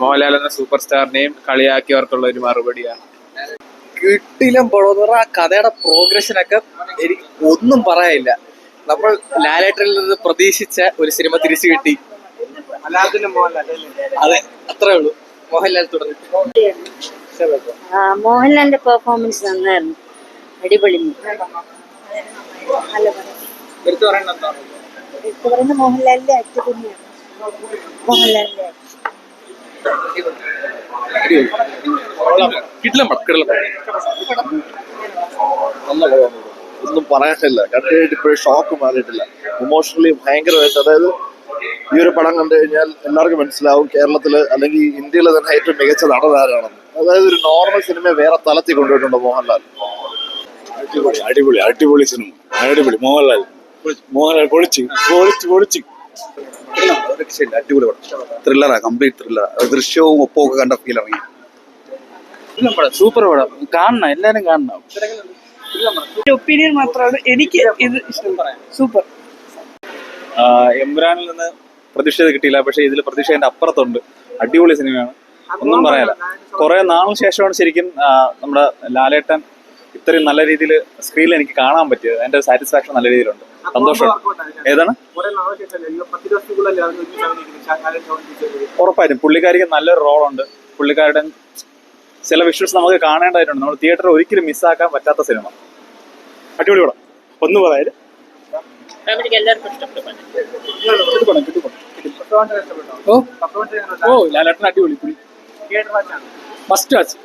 മോഹൻലാൽ എന്ന സൂപ്പർ സ്റ്റാറിനെയും കളിയാക്കിയവർക്കുള്ള ഒരു മറുപടിയാണ്. കിട്ടിലും പടം എന്ന് പറഞ്ഞാൽ കഥയുടെ പ്രോഗ്രഷനൊക്കെ എനിക്ക് ഒന്നും പറയാനില്ല. നമ്മൾ ലാലേട്ടനിൽ നിന്ന് പ്രതീക്ഷിച്ച ഒരു സിനിമ തിരിച്ചു കിട്ടി. അതെ, അത്രേ ഉള്ളൂ. മോഹൻലാൽ തുടങ്ങി. മോഹൻലാലിന്റെ പെർഫോമൻസ് നന്നായിരുന്നു, അടിപൊളി. എടുത്തു പറയുന്ന മോഹൻലാലിന്റെ ആക്ട് തന്നെയാണ്. മോഹൻലാലിന്റെ ഒന്നും പറയാനില്ല. കണ്ടിട്ട് ഇപ്പോഴും ഷോക്ക് മാറിയിട്ടില്ല. ഇമോഷണലി ഭയങ്കരമായിട്ട്, അതായത് ഈ ഒരു പടം കണ്ടു കഴിഞ്ഞാൽ എല്ലാവർക്കും മനസ്സിലാവും കേരളത്തില് അല്ലെങ്കിൽ ഇന്ത്യയിലെ തന്നെ ഏറ്റവും മികച്ച നടനാരാണെന്ന്. അതായത് ഒരു നോർമൽ സിനിമയെ വേറെ തലത്തിൽ കൊണ്ടുപോയിട്ടുണ്ട് മോഹൻലാൽ. അടിപൊളി അടിപൊളി സിനിമ, അടിപൊളി. മോഹൻലാൽ പൊളിച്ച്. അടിപൊളി പടം, ത്രില്ലറാ, കംപ്ലീറ്റ് ത്രില്ലർ. ദൃശ്യവും ഒപ്പവും ഒക്കെ കണ്ട ഫീൽ ഇറങ്ങി. സൂപ്പർ പടം, കാണണം, എല്ലാരും കാണണം. ഒപ്പീനിയൻ മാത്രമാണ് എനിക്ക് ഇത് ഇഷ്ടം. സൂപ്പർ. എംബ്രാനിൽ നിന്ന് പ്രതീക്ഷ കിട്ടിയില്ല, പക്ഷെ ഇതിൽ പ്രതീക്ഷേന്റെ അപ്പുറത്തുണ്ട്. അടിപൊളി സിനിമയാണ്, ഒന്നും പറയാനില്ല. കുറെ നാളിന് ശേഷമാണ് ശരിക്കും നമ്മുടെ ലാലേട്ടൻ ഇത്രയും നല്ല രീതിയിൽ സ്ക്രീനിൽ എനിക്ക് കാണാൻ പറ്റിയത്. അതിന്റെ സാറ്റിസ്ഫാക്ഷൻ നല്ല രീതിയിലുണ്ട്, സന്തോഷമുണ്ട്. ഏതാണ് ഉറപ്പായിട്ടും പുള്ളിക്കാരിക്ക് നല്ലൊരു റോളുണ്ട്. പുള്ളിക്കാരുടെ ചില വിഷ്വൽസ് നമുക്ക് കാണേണ്ടതായിട്ടുണ്ട്. നമ്മൾ തിയേറ്ററിൽ ഒരിക്കലും മിസ്സാക്കാൻ പറ്റാത്ത സിനിമ. അടിപൊളി പടം, ഒന്നും പറയാൻ. ലാലേട്ടൻ അടിപൊളി, മസ്റ്റ് വാച്ച്.